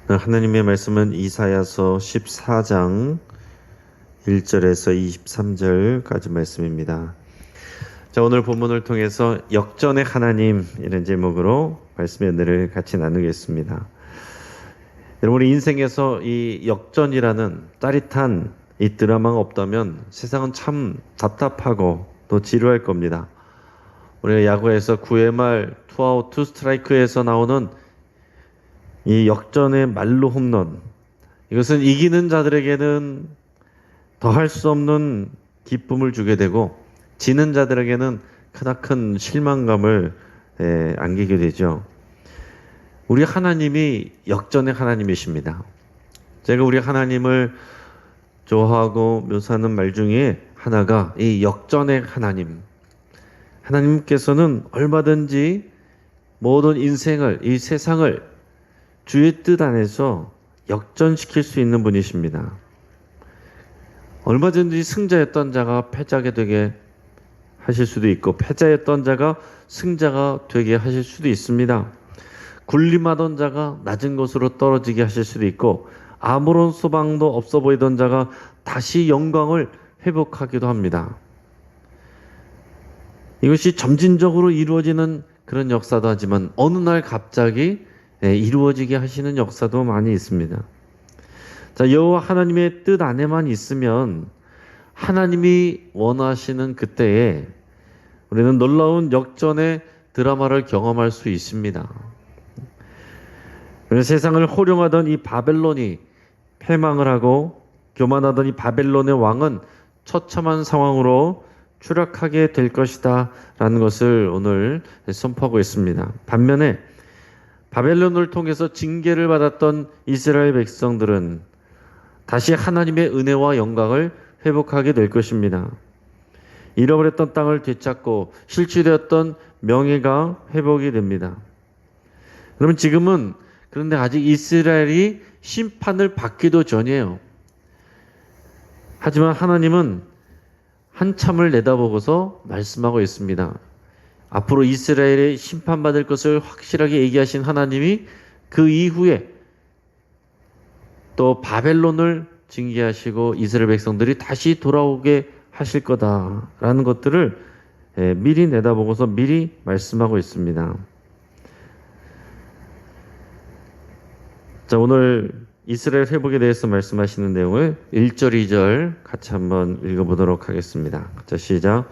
하나님의 말씀은 이사야서 14장 1절에서 23절까지 말씀입니다. 자, 오늘 본문을 통해서 역전의 하나님 이런 제목으로 말씀의 은혜를 같이 나누겠습니다. 여러분, 인생에서 이 역전이라는 짜릿한 이 드라마가 없다면 세상은 참 답답하고 또 지루할 겁니다. 우리가 야구에서 9회 말 투아웃 투 스트라이크에서 나오는 이 역전의 말로 홈런, 이것은 이기는 자들에게는 더할 수 없는 기쁨을 주게 되고 지는 자들에게는 크나큰 실망감을 안기게 되죠. 우리 하나님이 역전의 하나님이십니다. 제가 우리 하나님을 좋아하고 묘사하는 말 중에 하나가 이 역전의 하나님. 하나님께서는 얼마든지 모든 인생을, 이 세상을 주의 뜻 안에서 역전시킬 수 있는 분이십니다. 얼마든지 승자였던 자가 패자가 되게 하실 수도 있고 패자였던 자가 승자가 되게 하실 수도 있습니다. 군림하던 자가 낮은 곳으로 떨어지게 하실 수도 있고 아무런 소망도 없어 보이던 자가 다시 영광을 회복하기도 합니다. 이것이 점진적으로 이루어지는 그런 역사도 하지만 어느 날 갑자기 이루어지게 하시는 역사도 많이 있습니다. 자, 여호와 하나님의 뜻 안에만 있으면 하나님이 원하시는 그때에 우리는 놀라운 역전의 드라마를 경험할 수 있습니다. 세상을 호령하던 이 바벨론이 패망을 하고 교만하던 이 바벨론의 왕은 처참한 상황으로 추락하게 될 것이다 라는 것을 오늘 선포하고 있습니다. 반면에 바벨론을 통해서 징계를 받았던 이스라엘 백성들은 다시 하나님의 은혜와 영광을 회복하게 될 것입니다. 잃어버렸던 땅을 되찾고 실추되었던 명예가 회복이 됩니다. 여러분, 지금은 그런데 아직 이스라엘이 심판을 받기도 전이에요. 하지만 하나님은 한참을 내다보고서 말씀하고 있습니다. 앞으로 이스라엘이 심판받을 것을 확실하게 얘기하신 하나님이 그 이후에 또 바벨론을 징계하시고 이스라엘 백성들이 다시 돌아오게 하실 거다라는 것들을 미리 내다보고서 미리 말씀하고 있습니다. 자, 오늘 이스라엘 회복에 대해서 말씀하시는 내용을 1절, 2절 같이 한번 읽어보도록 하겠습니다. 자, 시작.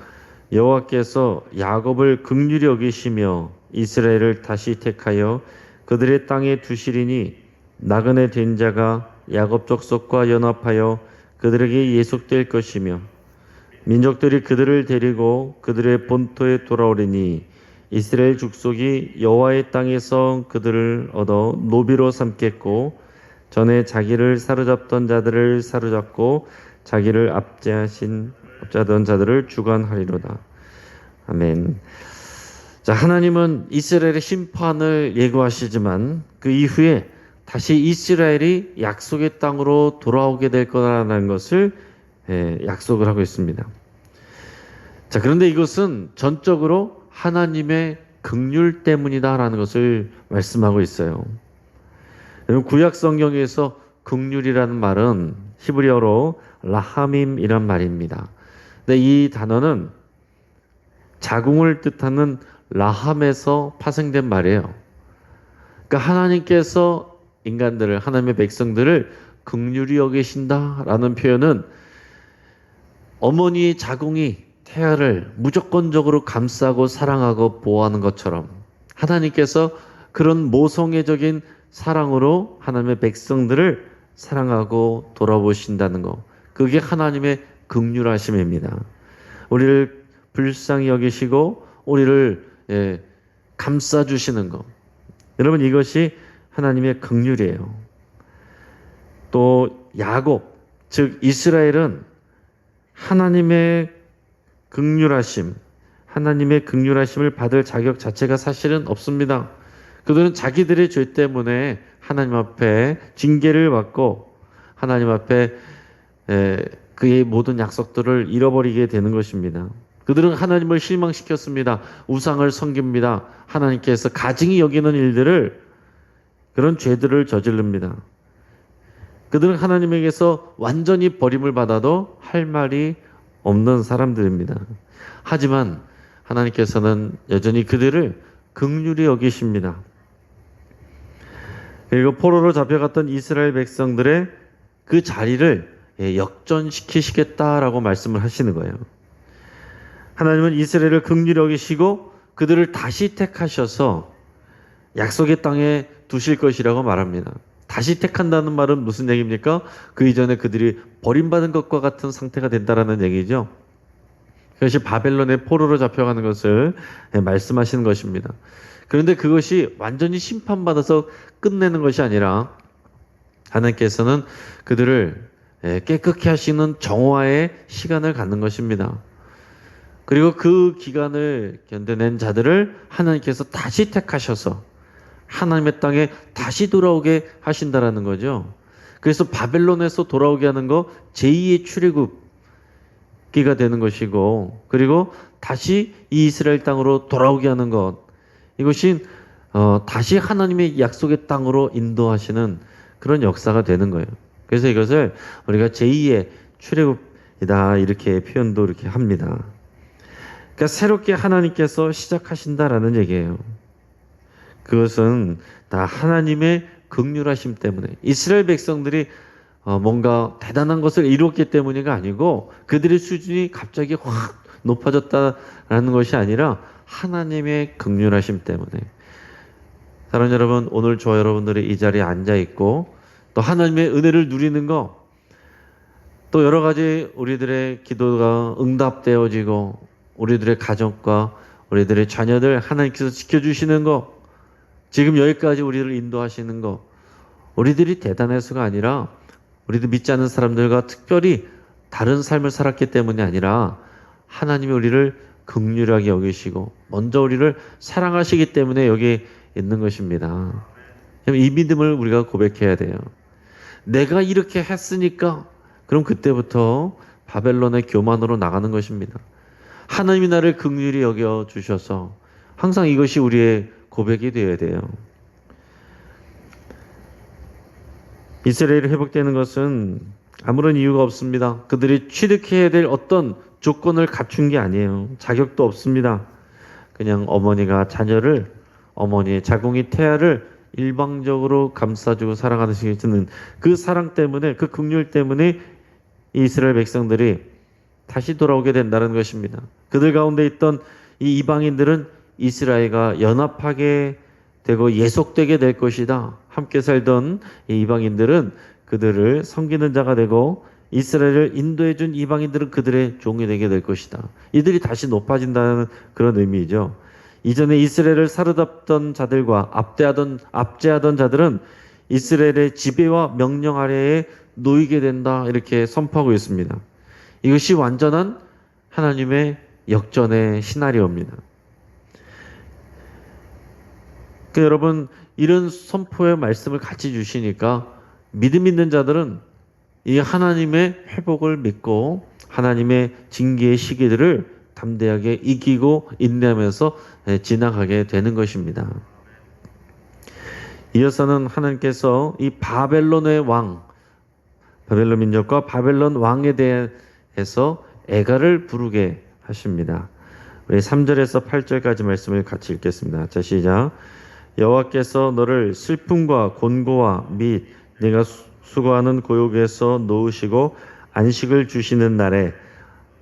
여호와께서 야곱을 긍휼히 여기시며 이스라엘을 다시 택하여 그들의 땅에 두시리니 나그네 된 자가 야곱 족속과 연합하여 그들에게 예속될 것이며 민족들이 그들을 데리고 그들의 본토에 돌아오리니 이스라엘 족속이 여호와의 땅에서 그들을 얻어 노비로 삼겠고 전에 자기를 사로잡던 자들을 사로잡고 자기를 압제하던 자들을 주관하리로다. 아멘. 자, 하나님은 이스라엘의 심판을 예고하시지만 그 이후에 다시 이스라엘이 약속의 땅으로 돌아오게 될 거라는 것을 약속을 하고 있습니다. 자, 그런데 이것은 전적으로 하나님의 긍휼 때문이다라는 것을 말씀하고 있어요. 구약 성경에서 긍휼이라는 말은 히브리어로 라하밈이란 말입니다. 근데 이 단어는 자궁을 뜻하는 라함에서 파생된 말이에요. 그러니까 하나님께서 인간들을, 하나님의 백성들을 긍휼히 여기신다라는 표현은 어머니의 자궁이 태아를 무조건적으로 감싸고 사랑하고 보호하는 것처럼 하나님께서 그런 모성애적인 사랑으로 하나님의 백성들을 사랑하고 돌아보신다는 것, 그게 하나님의 긍휼하심입니다. 우리를 불쌍히 여기시고 우리를 감싸주시는 것, 여러분, 이것이 하나님의 긍휼이에요. 또 야곱, 즉 이스라엘은 하나님의 긍휼하심, 하나님의 긍휼하심을 받을 자격 자체가 사실은 없습니다. 그들은 자기들의 죄 때문에 하나님 앞에 징계를 받고 하나님 앞에 그의 모든 약속들을 잃어버리게 되는 것입니다. 그들은 하나님을 실망시켰습니다. 우상을 섬깁니다. 하나님께서 가증히 여기는 일들을 그런 죄들을 저지릅니다. 그들은 하나님에게서 완전히 버림을 받아도 할 말이 없는 사람들입니다. 하지만 하나님께서는 여전히 그들을 긍휼히 여기십니다. 그리고 포로로 잡혀갔던 이스라엘 백성들의 그 자리를 역전시키시겠다라고 말씀을 하시는 거예요. 하나님은 이스라엘을 긍휼히 여기시고 그들을 다시 택하셔서 약속의 땅에 두실 것이라고 말합니다. 다시 택한다는 말은 무슨 얘기입니까? 그 이전에 그들이 버림받은 것과 같은 상태가 된다라는 얘기죠. 그것이 바벨론의 포로로 잡혀가는 것을 말씀하시는 것입니다. 그런데 그것이 완전히 심판받아서 끝내는 것이 아니라 하나님께서는 그들을 깨끗게 하시는 정화의 시간을 갖는 것입니다. 그리고 그 기간을 견뎌낸 자들을 하나님께서 다시 택하셔서 하나님의 땅에 다시 돌아오게 하신다라는 거죠. 그래서 바벨론에서 돌아오게 하는 거 제2의 출애굽기가 되는 것이고, 그리고 다시 이 이스라엘 땅으로 돌아오게 하는 것, 이것이 다시 하나님의 약속의 땅으로 인도하시는 그런 역사가 되는 거예요. 그래서 이것을 우리가 제2의 출애굽이다 이렇게 표현도 이렇게 합니다. 그러니까 새롭게 하나님께서 시작하신다라는 얘기예요. 그것은 다 하나님의 긍휼하심 때문에, 이스라엘 백성들이 뭔가 대단한 것을 이뤘기 때문이가 아니고 그들의 수준이 갑자기 확 높아졌다라는 것이 아니라 하나님의 긍휼하심 때문에. 사랑하는 여러분, 오늘 저와 여러분들이 이 자리에 앉아 있고 또 하나님의 은혜를 누리는 거, 또 여러 가지 우리들의 기도가 응답되어지고 우리들의 가정과 우리들의 자녀들 하나님께서 지켜주시는 거, 지금 여기까지 우리를 인도하시는 거, 우리들이 대단해서가 아니라 우리도 믿지 않는 사람들과 특별히 다른 삶을 살았기 때문이 아니라 하나님이 우리를 긍휼하게 여기시고 먼저 우리를 사랑하시기 때문에 여기 있는 것입니다. 이 믿음을 우리가 고백해야 돼요. 내가 이렇게 했으니까, 그럼 그때부터 바벨론의 교만으로 나가는 것입니다. 하나님이 나를 긍휼히 여겨 주셔서 항상 이것이 우리의 고백이 되어야 돼요. 이스라엘이 회복되는 것은 아무런 이유가 없습니다. 그들이 취득해야 될 어떤 조건을 갖춘 게 아니에요. 자격도 없습니다. 그냥 어머니가 자녀를, 어머니의 자궁이 태아를 일방적으로 감싸주고 사랑하시는 그 사랑 때문에, 그 긍휼 때문에 이스라엘 백성들이 다시 돌아오게 된다는 것입니다. 그들 가운데 있던 이 이방인들은 이스라엘과 연합하게 되고 예속되게 될 것이다. 함께 살던 이 이방인들은 그들을 섬기는 자가 되고 이스라엘을 인도해 준 이방인들은 그들의 종이 되게 될 것이다. 이들이 다시 높아진다는 그런 의미죠. 이전에 이스라엘을 사로잡던 자들과 압제하던 자들은 이스라엘의 지배와 명령 아래에 놓이게 된다, 이렇게 선포하고 있습니다. 이것이 완전한 하나님의 역전의 시나리오입니다. 그러니까 여러분, 이런 선포의 말씀을 같이 주시니까 믿음 있는 자들은 이 하나님의 회복을 믿고 하나님의 징계의 시기들을 담대하게 이기고 인내하면서 지나가게 되는 것입니다. 이어서는 하나님께서 이 바벨론의 왕, 바벨론 민족과 바벨론 왕에 대해서 애가를 부르게 하십니다. 우리 3절에서 8절까지 말씀을 같이 읽겠습니다. 자, 시작. 여호와께서 너를 슬픔과 곤고와 및 네가 수고하는 고역에서 놓으시고 안식을 주시는 날에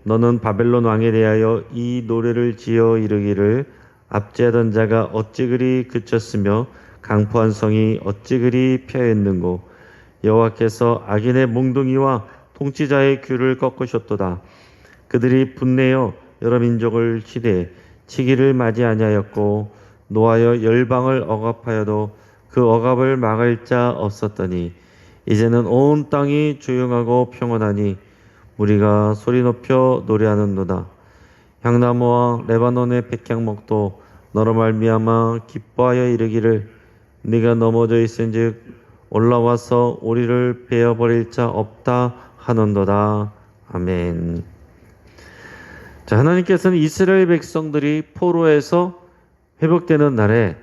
너는 바벨론 왕에 대하여 이 노래를 지어 이르기를 압제하던 자가 어찌 그리 그쳤으며 강포한 성이 어찌 그리 펴였는고 여호와께서 악인의 몽둥이와 통치자의 귀를 꺾으셨도다. 그들이 분내어 여러 민족을 치기를 맞이 아니하였고 노하여 열방을 억압하여도 그 억압을 막을 자 없었더니 이제는 온 땅이 조용하고 평온하니 우리가 소리 높여 노래하는도다. 향나무와 레바논의 백향목도 너로 말미암아 기뻐하여 이르기를 네가 넘어져 있은즉 올라와서 우리를 베어버릴 자 없다 하는도다. 아멘. 자, 하나님께서는 이스라엘 백성들이 포로에서 회복되는 날에,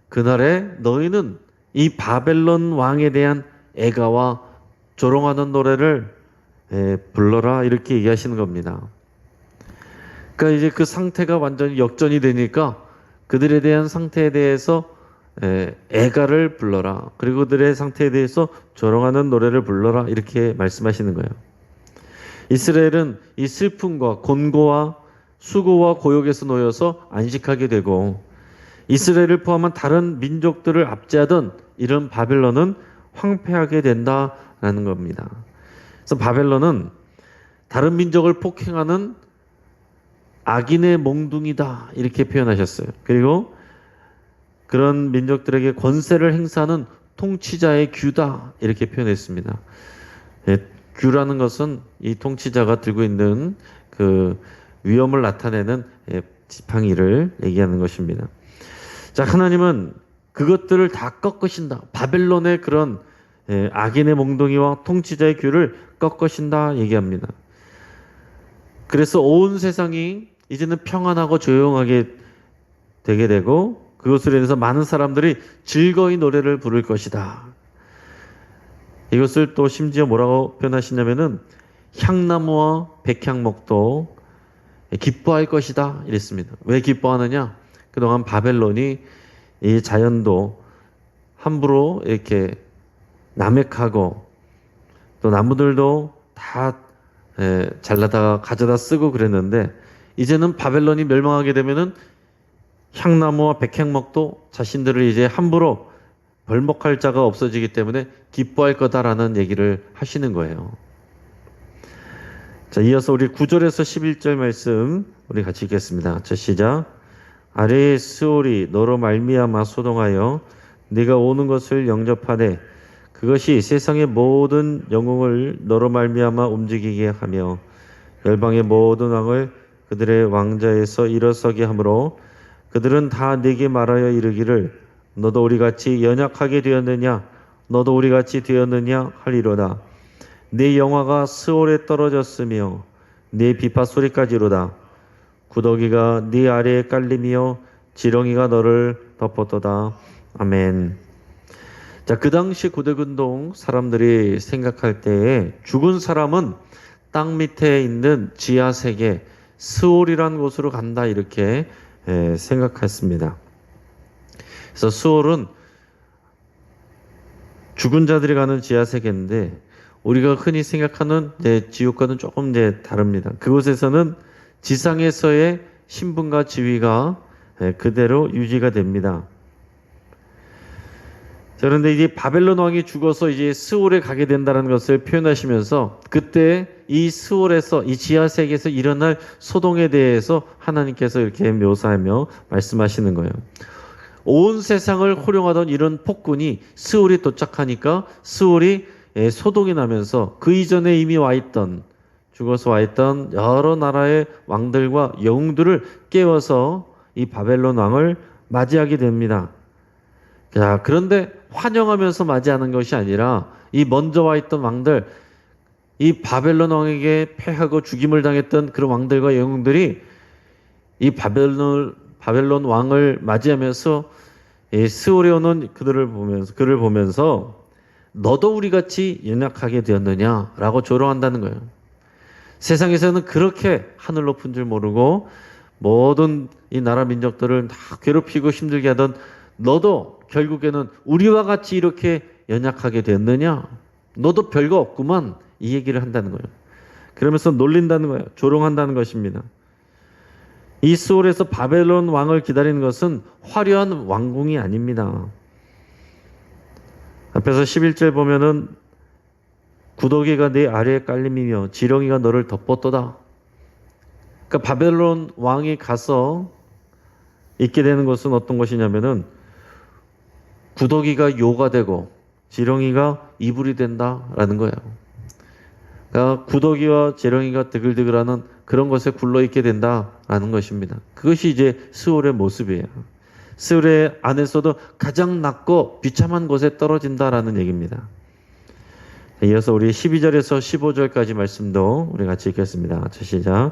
그날에 너희는 이 바벨론 왕에 대한 애가와 조롱하는 노래를 불러라 이렇게 얘기하시는 겁니다. 그러니까 이제 그 상태가 완전히 역전이 되니까 그들에 대한 상태에 대해서 애가를 불러라. 그리고 그들의 상태에 대해서 조롱하는 노래를 불러라. 이렇게 말씀하시는 거예요. 이스라엘은 이 슬픔과 곤고와 수고와 고역에서 놓여서 안식하게 되고 이스라엘을 포함한 다른 민족들을 압제하던 이런 바벨론은 황폐하게 된다라는 겁니다. 그래서 바벨론은 다른 민족을 폭행하는 악인의 몽둥이다 이렇게 표현하셨어요. 그리고 그런 민족들에게 권세를 행사하는 통치자의 규다 이렇게 표현했습니다. 규라는 것은 이 통치자가 들고 있는 그 위험을 나타내는 지팡이를 얘기하는 것입니다. 자, 하나님은 그것들을 다 꺾으신다. 바벨론의 그런 악인의 몽둥이와 통치자의 규를 꺾으신다 얘기합니다. 그래서 온 세상이 이제는 평안하고 조용하게 되게 되고 그것으로 인해서 많은 사람들이 즐거이 노래를 부를 것이다. 이것을 또 심지어 뭐라고 표현하시냐면은 향나무와 백향목도 기뻐할 것이다 이랬습니다. 왜 기뻐하느냐? 그동안 바벨론이 이 자연도 함부로 이렇게 남획하고 또 나무들도 다 잘라다가 가져다 쓰고 그랬는데 이제는 바벨론이 멸망하게 되면은 향나무와 백향목도 자신들을 이제 함부로 벌목할 자가 없어지기 때문에 기뻐할 거다라는 얘기를 하시는 거예요. 자, 이어서 우리 9절에서 11절 말씀 우리 같이 읽겠습니다. 자, 시작. 아래의 스올이 너로 말미암아 소동하여 네가 오는 것을 영접하되 그것이 세상의 모든 영웅을 너로 말미암아 움직이게 하며 열방의 모든 왕을 그들의 왕자에서 일어서게 하므로 그들은 다 네게 말하여 이르기를 너도 우리같이 연약하게 되었느냐 너도 우리같이 되었느냐 하리로다. 네 영화가 스올에 떨어졌으며 네 비파 소리까지로다. 구더기가 네 아래에 깔리며 지렁이가 너를 덮었도다. 아멘. 자, 그 당시 고대근동 사람들이 생각할 때에 죽은 사람은 땅 밑에 있는 지하세계 스올이라는 곳으로 간다 이렇게 생각했습니다. 그래서 스올은 죽은 자들이 가는 지하세계인데 우리가 흔히 생각하는 지옥과는 조금 다릅니다. 그곳에서는 지상에서의 신분과 지위가 그대로 유지가 됩니다. 그런데 이제 바벨론 왕이 죽어서 이제 스올에 가게 된다는 것을 표현하시면서 그때 이 스올에서 이 지하 세계에서 일어날 소동에 대해서 하나님께서 이렇게 묘사하며 말씀하시는 거예요. 온 세상을 호령하던 이런 폭군이 스올이 도착하니까 스올이 소동이 나면서 그 이전에 이미 죽어서 와 있던 여러 나라의 왕들과 영웅들을 깨워서 이 바벨론 왕을 맞이하게 됩니다. 자, 그런데 환영하면서 맞이하는 것이 아니라 이 먼저 와 있던 왕들, 이 바벨론 왕에게 패하고 죽임을 당했던 그런 왕들과 영웅들이 이 바벨론 왕을 맞이하면서 이 스올에 오는 그를 보면서 너도 우리같이 연약하게 되었느냐라고 조롱한다는 거예요. 세상에서는 그렇게 하늘 높은 줄 모르고 모든 이 나라 민족들을 다 괴롭히고 힘들게 하던 너도 결국에는 우리와 같이 이렇게 연약하게 됐느냐? 너도 별거 없구만. 이 얘기를 한다는 거예요. 그러면서 놀린다는 거예요. 조롱한다는 것입니다. 이 스올에서 바벨론 왕을 기다리는 것은 화려한 왕궁이 아닙니다. 앞에서 11절 보면은 구더기가 네 아래에 깔림이며 지렁이가 너를 덮었도다. 그러니까 바벨론 왕이 가서 있게 되는 것은 어떤 것이냐면은 구더기가 요가 되고 지렁이가 이불이 된다라는 거예요. 그러니까 구더기와 지렁이가 드글드글하는 그런 것에 굴러 있게 된다라는 것입니다. 그것이 이제 스올의 모습이에요. 스올의 안에서도 가장 낮고 비참한 곳에 떨어진다라는 얘기입니다. 이어서 우리 12절에서 15절까지 말씀도 우리 같이 읽겠습니다. 시작.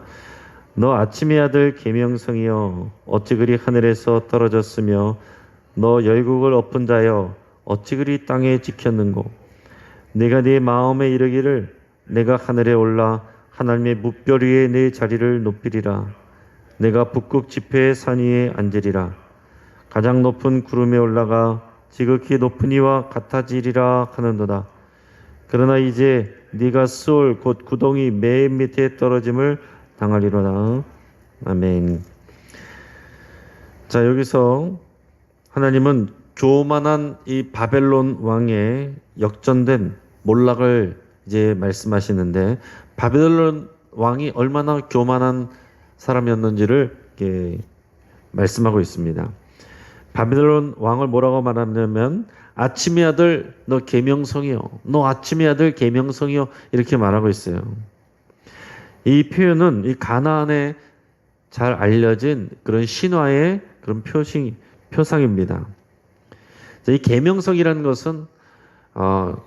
너 아침의 아들 계명성이여 어찌 그리 하늘에서 떨어졌으며 너 열국을 엎은 자여 어찌 그리 땅에 지켰는고. 내가 네 마음에 이르기를 내가 하늘에 올라 하나님의 뭇별 위에 내 자리를 높이리라. 내가 북극 지폐의 산 위에 앉으리라. 가장 높은 구름에 올라가 지극히 높은 이와 같아지리라 하는도다. 그러나 이제 네가 스올 곧 구덩이 맨 밑에 떨어짐을 당하리로다. 아멘. 자, 여기서 하나님은 교만한 이 바벨론 왕의 역전된 몰락을 이제 말씀하시는데, 바벨론 왕이 얼마나 교만한 사람이었는지를 이렇게 말씀하고 있습니다. 바벨론 왕을 뭐라고 말하냐면 아침의 아들 너 계명성이요, 너 아침의 아들 계명성이요, 이렇게 말하고 있어요. 이 표현은 이 가나안에 잘 알려진 그런 신화의 그런 표상입니다. 이 계명성이라는 것은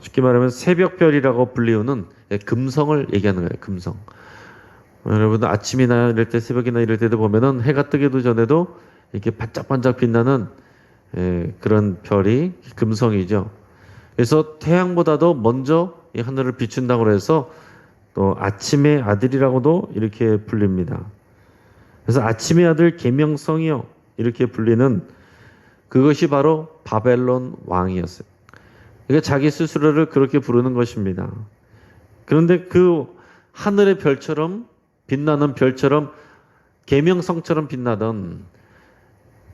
쉽게 말하면 새벽별이라고 불리우는 금성을 얘기하는 거예요. 금성. 여러분들 아침이나 이럴 때, 새벽이나 이럴 때도 보면은 해가 뜨기도 전에도 이렇게 반짝반짝 빛나는 그런 별이 금성이죠. 그래서 태양보다도 먼저 이 하늘을 비춘다고 해서 또 아침의 아들이라고도 이렇게 불립니다. 그래서 아침의 아들 계명성이요, 이렇게 불리는 그것이 바로 바벨론 왕이었어요. 그러니까 자기 스스로를 그렇게 부르는 것입니다. 그런데 그 하늘의 별처럼 빛나는 별처럼 계명성처럼 빛나던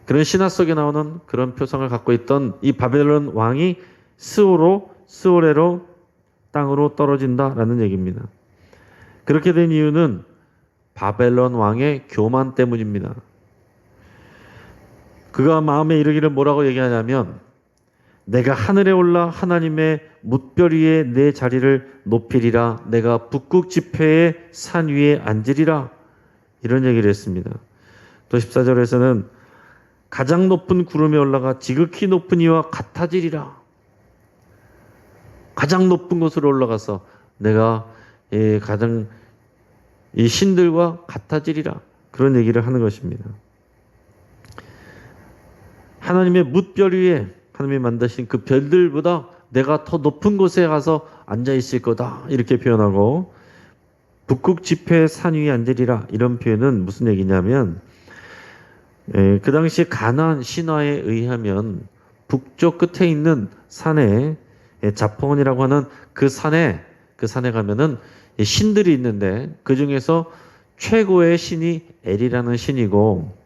그런 신화 속에 나오는 그런 표상을 갖고 있던 이 바벨론 왕이 스오레로 땅으로 떨어진다라는 얘기입니다. 그렇게 된 이유는 바벨론 왕의 교만 때문입니다. 그가 마음에 이르기를 뭐라고 얘기하냐면 내가 하늘에 올라 하나님의 뭇별 위에 내 자리를 높이리라. 내가 북극 지폐의 산 위에 앉으리라. 이런 얘기를 했습니다. 또 14절에서는 가장 높은 구름에 올라가 지극히 높은 이와 같아지리라. 가장 높은 곳으로 올라가서 내가 가장 이 신들과 같아지리라. 그런 얘기를 하는 것입니다. 하나님의 뭇별 위에 하나님이 만드신 그 별들보다 내가 더 높은 곳에 가서 앉아 있을 거다, 이렇게 표현하고, 북극 지폐 산 위에 앉으리라, 이런 표현은 무슨 얘기냐면 그 당시 가나안 신화에 의하면 북쪽 끝에 있는 산에 자포원이라고 하는 그 산에 가면은 신들이 있는데 그 중에서 최고의 신이 엘이라는 신이고,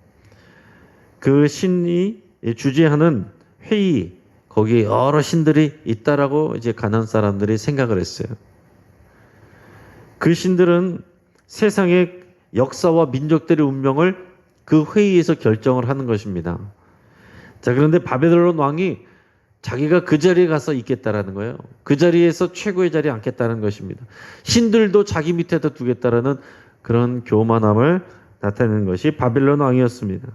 그 신이 주재하는 회의, 거기에 여러 신들이 있다라고 이제 가나안 사람들이 생각을 했어요. 그 신들은 세상의 역사와 민족들의 운명을 그 회의에서 결정을 하는 것입니다. 자, 그런데 바벨론 왕이 자기가 그 자리에 가서 있겠다라는 거예요. 그 자리에서 최고의 자리에 앉겠다는 것입니다. 신들도 자기 밑에다 두겠다라는 그런 교만함을 나타내는 것이 바벨론 왕이었습니다.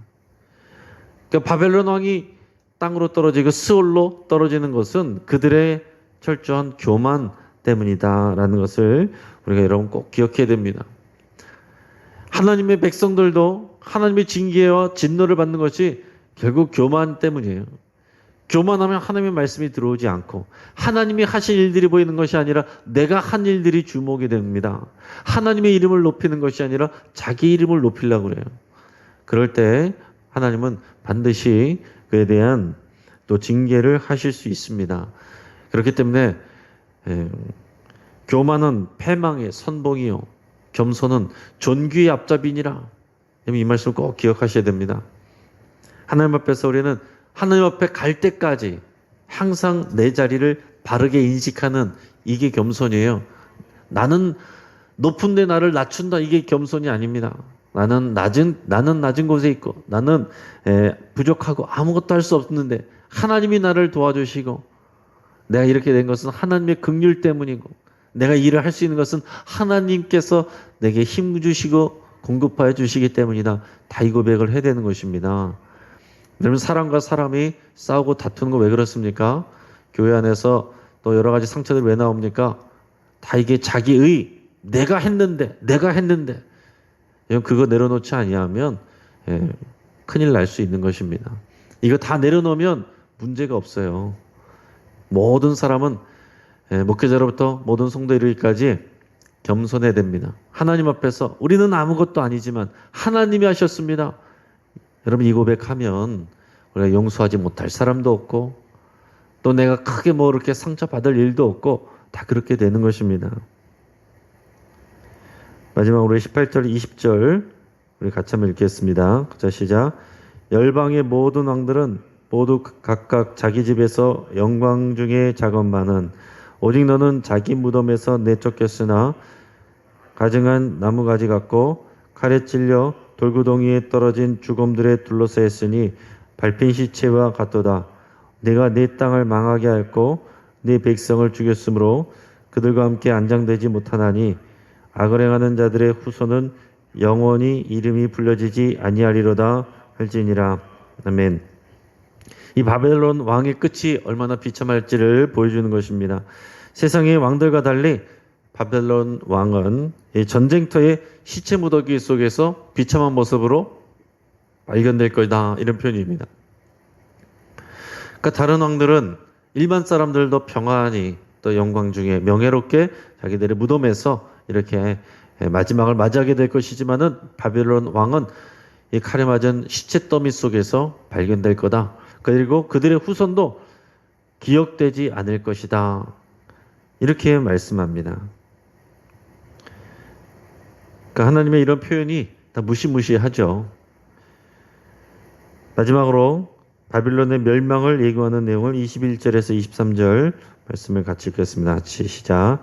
그러니까 바벨론 왕이 땅으로 떨어지고 스올로 떨어지는 것은 그들의 철저한 교만 때문이다라는 것을 우리가 여러분 꼭 기억해야 됩니다. 하나님의 백성들도 하나님의 징계와 진노를 받는 것이 결국 교만 때문이에요. 교만하면 하나님의 말씀이 들어오지 않고 하나님이 하신 일들이 보이는 것이 아니라 내가 한 일들이 주목이 됩니다. 하나님의 이름을 높이는 것이 아니라 자기 이름을 높이려고 그래요. 그럴 때 하나님은 반드시 그에 대한 또 징계를 하실 수 있습니다. 그렇기 때문에 교만은 패망의 선봉이요, 겸손은 존귀의 앞잡이니라. 이 말씀을 꼭 기억하셔야 됩니다. 하나님 앞에서 우리는 하나님 앞에 갈 때까지 항상 내 자리를 바르게 인식하는, 이게 겸손이에요. 나는 높은데 나를 낮춘다, 이게 겸손이 아닙니다. 나는 낮은 곳에 있고 나는 부족하고 아무것도 할 수 없는데 하나님이 나를 도와주시고, 내가 이렇게 된 것은 하나님의 긍휼 때문이고, 내가 일을 할 수 있는 것은 하나님께서 내게 힘 주시고 공급하여 주시기 때문이다. 다 이 고백을 해야 되는 것입니다. 여러분, 사람과 사람이 싸우고 다투는 거 왜 그렇습니까? 교회 안에서 또 여러 가지 상처들이 왜 나옵니까? 다 이게 자기의 내가 했는데 그거 내려놓지 아니하면 큰일 날 수 있는 것입니다. 이거 다 내려놓으면 문제가 없어요. 모든 사람은 목회자로부터 모든 성도에 이르기까지 겸손해야 됩니다. 하나님 앞에서 우리는 아무것도 아니지만 하나님이 하셨습니다. 여러분 이 고백하면 우리가 용서하지 못할 사람도 없고 또 내가 크게 뭐 이렇게 상처받을 일도 없고 다 그렇게 되는 것입니다. 마지막으로 18절 20절 우리 같이 한번 읽겠습니다. 자 시작. 열방의 모든 왕들은 모두 각각 자기 집에서 영광 중에 작업만은 오직 너는 자기 무덤에서 내쫓겼으나 가증한 나무가지 같고 칼에 찔려 돌구덩이에 떨어진 죽음들에 둘러싸였으니 밟힌 시체와 같도다. 내가 내 땅을 망하게 하였고 네 백성을 죽였으므로 그들과 함께 안장되지 못하나니 악을 행하는 자들의 후손은 영원히 이름이 불려지지 아니하리로다 할지니라. 아멘. 이 바벨론 왕의 끝이 얼마나 비참할지를 보여주는 것입니다. 세상의 왕들과 달리 바벨론 왕은 이 전쟁터의 시체 무더기 속에서 비참한 모습으로 발견될 거다 이런 표현입니다. 그러니까 다른 왕들은 일반 사람들도 평안히 또 영광 중에 명예롭게 자기들의 무덤에서 이렇게 마지막을 맞이하게 될 것이지만은 바벨론 왕은 이 칼에 맞은 시체 더미 속에서 발견될 거다. 그리고 그들의 후손도 기억되지 않을 것이다. 이렇게 말씀합니다. 그러니까 하나님의 이런 표현이 다 무시무시하죠. 마지막으로 바빌론의 멸망을 예고하는 내용을 21절에서 23절 말씀을 같이 읽겠습니다. 같이 시작.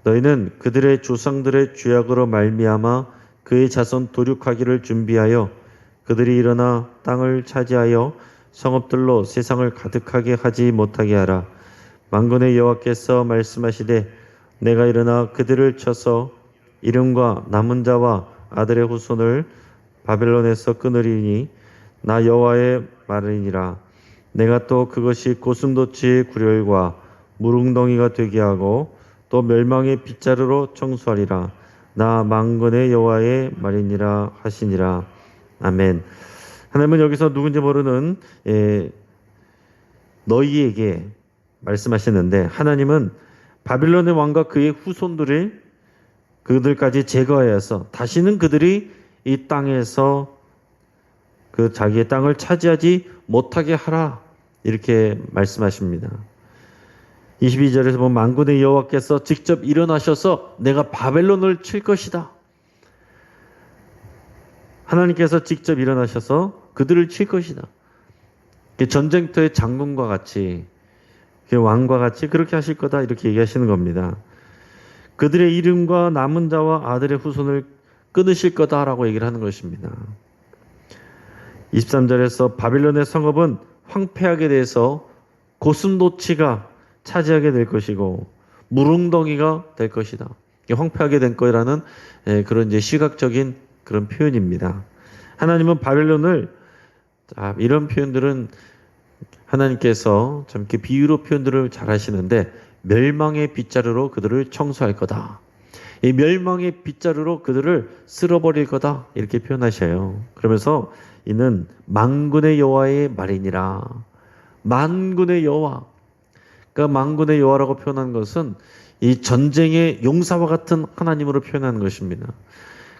너희는 그들의 조상들의 죄악으로 말미암아 그의 자손 도륙하기를 준비하여 그들이 일어나 땅을 차지하여 성읍들로 세상을 가득하게 하지 못하게 하라. 만군의 여호와께서 말씀하시되 내가 일어나 그들을 쳐서 이름과 남은 자와 아들의 후손을 바벨론에서 끊으리니 나 여호와의 말이니라. 내가 또 그것이 고슴도치의 구렬과 무릉덩이가 되게 하고 또 멸망의 빗자루로 청소하리라. 나 만군의 여호와의 말이니라 하시니라. 아멘. 하나님은 여기서 누군지 모르는 너희에게 말씀하시는데 하나님은 바빌론의 왕과 그의 후손들을 그들까지 제거하여서 다시는 그들이 이 땅에서 그 자기의 땅을 차지하지 못하게 하라 이렇게 말씀하십니다. 22절에서 보면 만군의 여호와께서 직접 일어나셔서 내가 바벨론을 칠 것이다. 하나님께서 직접 일어나셔서 그들을 칠 것이다. 전쟁터의 장군과 같이 왕과 같이 그렇게 하실 거다 이렇게 얘기하시는 겁니다. 그들의 이름과 남은 자와 아들의 후손을 끊으실 거다라고 얘기를 하는 것입니다. 23절에서 바빌론의 성읍은 황폐하게 돼서 고슴도치가 차지하게 될 것이고 무릉덩이가 될 것이다. 황폐하게 된 거라는 그런 이제 시각적인 그런 표현입니다. 하나님은 바벨론을 이런 표현들은 하나님께서 참 이렇게 비유로 표현들을 잘 하시는데 멸망의 빗자루로 그들을 청소할 거다. 이 멸망의 빗자루로 그들을 쓸어버릴 거다. 이렇게 표현하셔요. 그러면서 이는 만군의 여호와의 말이니라. 만군의 여호와. 그러니까 만군의 여호와라고 표현한 것은 이 전쟁의 용사와 같은 하나님으로 표현하는 것입니다.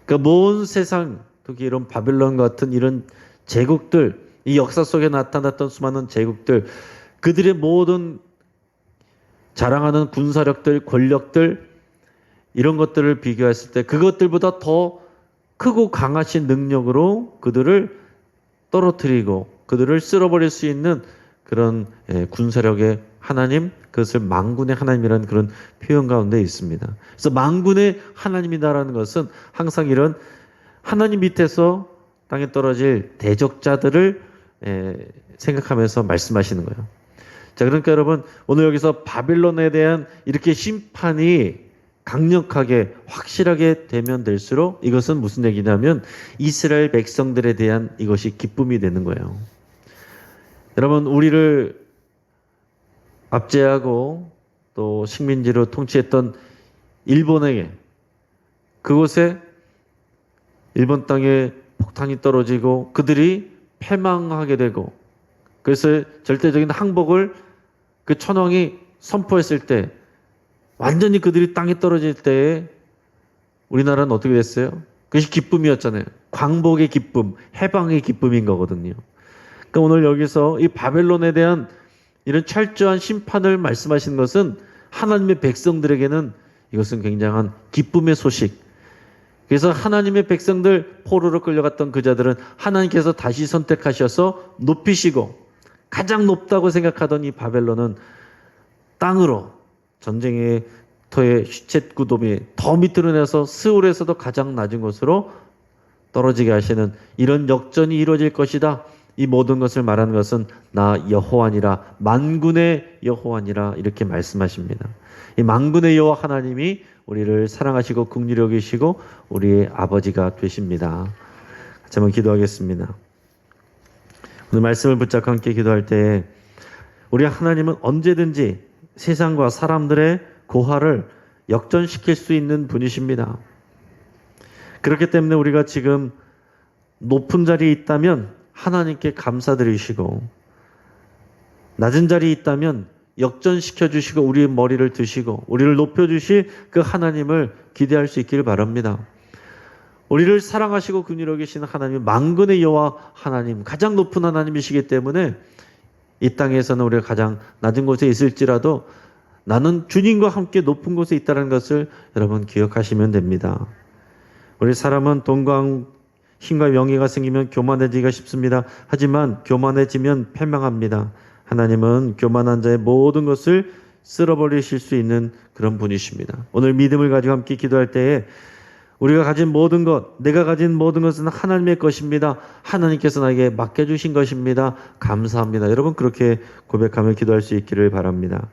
그러니까 온 세상, 특히 이런 바빌론 같은 이런 제국들, 이 역사 속에 나타났던 수많은 제국들, 그들의 모든 자랑하는 군사력들, 권력들, 이런 것들을 비교했을 때 그것들보다 더 크고 강하신 능력으로 그들을 떨어뜨리고 그들을 쓸어버릴 수 있는 그런 군사력의 하나님, 그것을 만군의 하나님이라는 그런 표현 가운데 있습니다. 그래서 만군의 하나님이다라는 것은 항상 이런 하나님 밑에서 땅에 떨어질 대적자들을 생각하면서 말씀하시는 거예요. 자, 그러니까 여러분 오늘 여기서 바빌론에 대한 이렇게 심판이 강력하게 확실하게 되면 될수록 이것은 무슨 얘기냐면 이스라엘 백성들에 대한 이것이 기쁨이 되는 거예요. 여러분 우리를 압제하고 또 식민지로 통치했던 일본에게 그곳에 일본 땅에 폭탄이 떨어지고 그들이 패망하게 되고 그래서 절대적인 항복을 그 천황이 선포했을 때 완전히 그들이 땅에 떨어질 때 우리나라는 어떻게 됐어요? 그것이 기쁨이었잖아요. 광복의 기쁨, 해방의 기쁨인 거거든요. 그러니까 오늘 여기서 이 바벨론에 대한 이런 철저한 심판을 말씀하신 것은 하나님의 백성들에게는 이것은 굉장한 기쁨의 소식. 그래서 하나님의 백성들 포로로 끌려갔던 그 자들은 하나님께서 다시 선택하셔서 높이시고 가장 높다고 생각하던 이 바벨론은 땅으로 전쟁의 터에 슈쳇구돔이 더 밑으로 내서 스울에서도 가장 낮은 곳으로 떨어지게 하시는 이런 역전이 이루어질 것이다. 이 모든 것을 말하는 것은 나 여호와니라, 만군의 여호와니라 이렇게 말씀하십니다. 이 만군의 여호와 하나님이 우리를 사랑하시고 긍휼히 여기시고 우리의 아버지가 되십니다. 같이 한번 기도하겠습니다. 오늘 말씀을 붙잡고 함께 기도할 때 우리 하나님은 언제든지 세상과 사람들의 고화를 역전시킬 수 있는 분이십니다. 그렇기 때문에 우리가 지금 높은 자리에 있다면 하나님께 감사드리시고 낮은 자리에 있다면 역전시켜 주시고 우리의 머리를 드시고 우리를 높여주실 그 하나님을 기대할 수 있기를 바랍니다. 우리를 사랑하시고 긍휼히 여기시는 하나님, 만군의 여호와 하나님, 가장 높은 하나님이시기 때문에 이 땅에서는 우리가 가장 낮은 곳에 있을지라도 나는 주님과 함께 높은 곳에 있다는 것을 여러분 기억하시면 됩니다. 우리 사람은 돈과 힘과 명예가 생기면 교만해지기가 쉽습니다. 하지만 교만해지면 패망합니다. 하나님은 교만한 자의 모든 것을 쓸어버리실 수 있는 그런 분이십니다. 오늘 믿음을 가지고 함께 기도할 때에 우리가 가진 모든 것, 내가 가진 모든 것은 하나님의 것입니다. 하나님께서 나에게 맡겨주신 것입니다. 감사합니다. 여러분 그렇게 고백하며 기도할 수 있기를 바랍니다.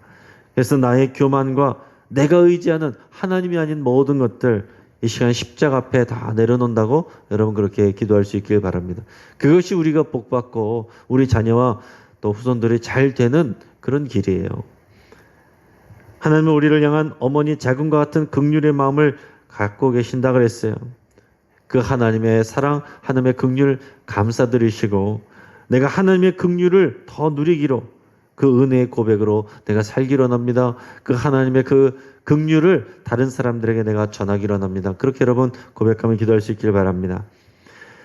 그래서 나의 교만과 내가 의지하는 하나님이 아닌 모든 것들 이 시간 십자가 앞에 다 내려놓는다고 여러분 그렇게 기도할 수 있기를 바랍니다. 그것이 우리가 복받고 우리 자녀와 또 후손들이 잘 되는 그런 길이에요. 하나님은 우리를 향한 어머니 자궁과 같은 긍휼의 마음을 갖고 계신다 그랬어요. 그 하나님의 사랑, 하나님의 긍휼 감사드리시고 내가 하나님의 긍휼을 더 누리기로 그 은혜의 고백으로 내가 살기로 합니다. 그 하나님의 그 긍휼을 다른 사람들에게 내가 전하기로 합니다. 그렇게 여러분 고백하며 기도할 수 있기를 바랍니다.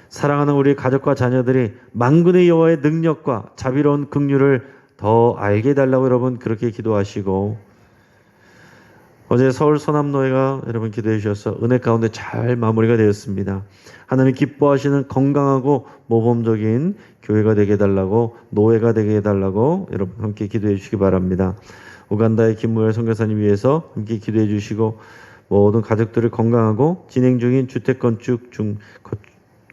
사랑하는 우리 가족과 자녀들이 만군의 여호와의 능력과 자비로운 긍휼을 더 알게 해달라고 여러분 그렇게 기도하시고 어제 서울 소남노회가 여러분 기도해 주셔서 은혜 가운데 잘 마무리가 되었습니다. 하나님 기뻐하시는 건강하고 모범적인 교회가 되게 해달라고 노회가 되게 해달라고 여러분 함께 기도해 주시기 바랍니다. 우간다의 김무열 선교사님 위해서 함께 기도해 주시고 모든 가족들을 건강하고 진행 중인 주택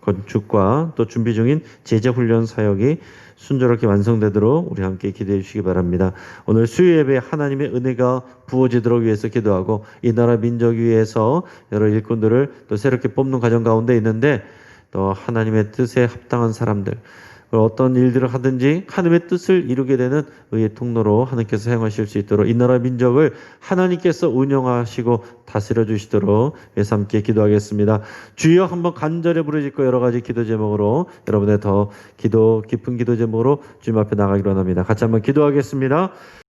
건축과 또 준비 중인 제자훈련 사역이 순조롭게 완성되도록 우리 함께 기도해 주시기 바랍니다. 오늘 수요 예배 하나님의 은혜가 부어지도록 위해서 기도하고 이 나라 민족 위해서 여러 일꾼들을 또 새롭게 뽑는 과정 가운데 있는데 또 하나님의 뜻에 합당한 사람들 어떤 일들을 하든지 하나님의 뜻을 이루게 되는 의의 통로로 하나님께서 사용하실 수 있도록 이 나라 민족을 하나님께서 운영하시고 다스려 주시도록 위해서 함께 기도하겠습니다. 주여 한번 간절히 부르짖고 여러 가지 기도 제목으로 여러분의 더 기도 깊은 기도 제목으로 주님 앞에 나가기로 합니다. 같이 한번 기도하겠습니다.